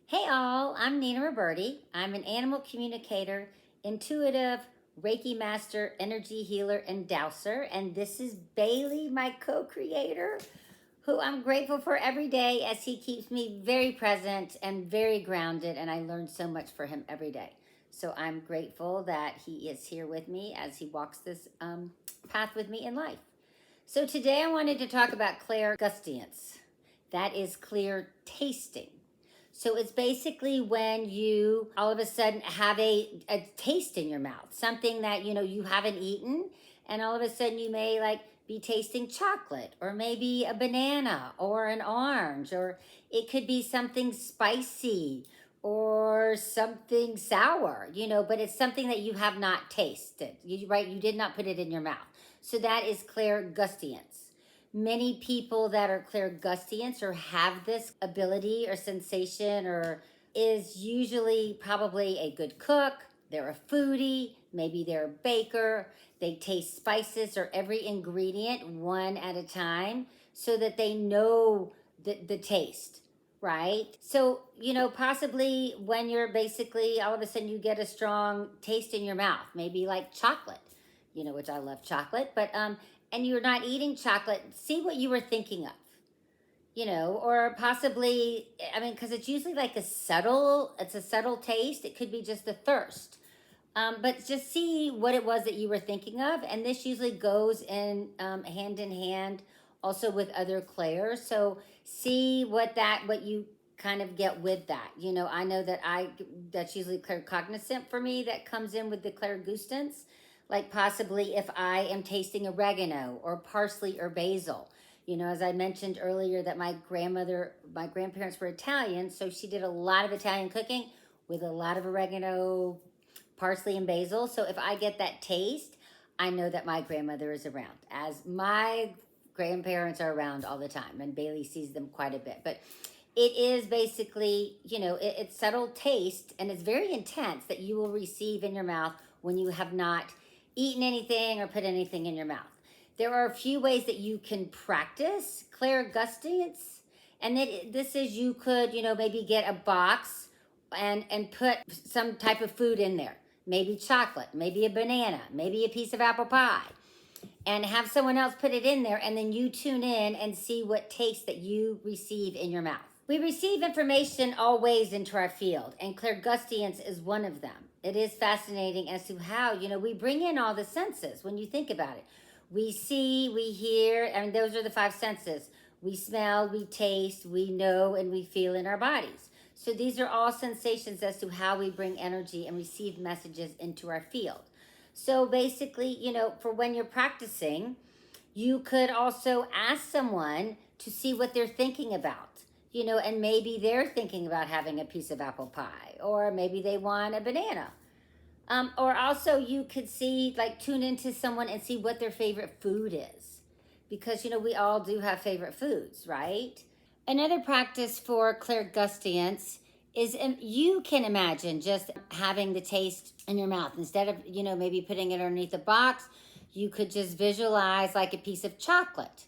Hey all, I'm Nina Ruberti. I'm an animal communicator, intuitive, Reiki master, energy healer, and dowser. And this is Bailey, my co-creator, who I'm grateful for every day as he keeps me very present and very grounded. And I learn so much for him every day. So I'm grateful that he is here with me as he walks this path with me in life. So today I wanted to talk about Clairgustance. That is clear tasting. So it's basically when you all of a sudden have a taste in your mouth, something that you haven't eaten, and all of a sudden you may like be tasting chocolate or maybe a banana or an orange, or it could be something spicy or something sour, but it's something that you have not tasted. Right? You did not put it in your mouth. So that is clairgustance. Many people that are clairgustance or have this ability or sensation or is usually probably a good cook. They're a foodie, maybe they're a baker. They taste spices or every ingredient one at a time so that they know the taste, right? So, possibly when you're basically all of a sudden you get a strong taste in your mouth, maybe like chocolate, which I love chocolate, but and you're not eating chocolate, see what you were thinking of, or possibly, because it's usually like it's a subtle taste. It could be just the thirst. But just see what it was that you were thinking of. And this usually goes in hand in hand also with other clairs. So see what you kind of get with that. I know that that's usually claircognizant for me that comes in with the clairgustance. Like possibly if I am tasting oregano or parsley or basil. As I mentioned earlier that my grandparents were Italian, so she did a lot of Italian cooking with a lot of oregano, parsley, and basil. So if I get that taste, I know that my grandmother is around, as my grandparents are around all the time, and Bailey sees them quite a bit. But it is basically, it's subtle taste, and it's very intense that you will receive in your mouth when you have not eaten anything or put anything in your mouth. There are a few ways that you can practice clairgustance, and this is you could, maybe get a box and put some type of food in there, maybe chocolate, maybe a banana, maybe a piece of apple pie, and have someone else put it in there, and then you tune in and see what taste that you receive in your mouth. We receive information all ways into our field, and clairgustance is one of them. It is fascinating as to how, we bring in all the senses when you think about it. We see, we hear, and those are the five senses. We smell, we taste, we know, and we feel in our bodies. So these are all sensations as to how we bring energy and receive messages into our field. So basically, for when you're practicing, you could also ask someone to see what they're thinking about. And maybe they're thinking about having a piece of apple pie, or maybe they want a banana. Or also you could tune into someone and see what their favorite food is. Because, we all do have favorite foods, right? Another practice for clairgustance is you can imagine just having the taste in your mouth. Instead of, maybe putting it underneath a box, you could just visualize like a piece of chocolate.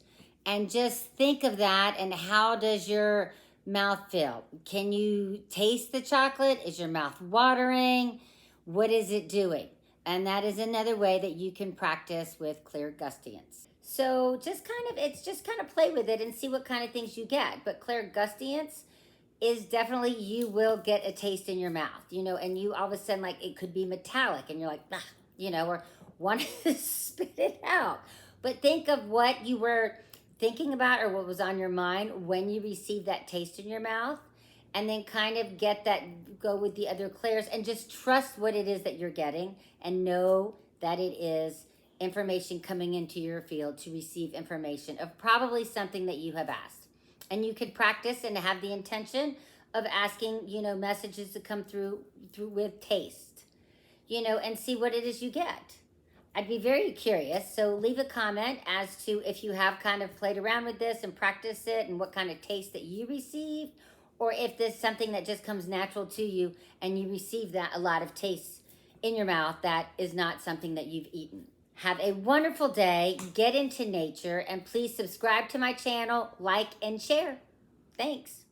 And just think of that, and how does your mouth feel? Can you taste the chocolate? Is your mouth watering? What is it doing? And that is another way that you can practice with clairgustance. So just kind of play with it and see what kind of things you get. But clairgustance is definitely, you will get a taste in your mouth, and you all of a sudden, like, it could be metallic and you're like, or want to spit it out. But think of what you were thinking about or what was on your mind when you received that taste in your mouth, and then kind of go with the other clairs and just trust what it is that you're getting, and know that it is information coming into your field to receive information of probably something that you have asked. And you could practice and have the intention of asking, messages to come through with taste, and see what it is you get. I'd be very curious, so leave a comment as to if you have kind of played around with this and practiced it, and what kind of taste that you received, or if this is something that just comes natural to you and you receive that a lot of taste in your mouth that is not something that you've eaten. Have a wonderful day, get into nature, and please subscribe to my channel, like, and share. Thanks.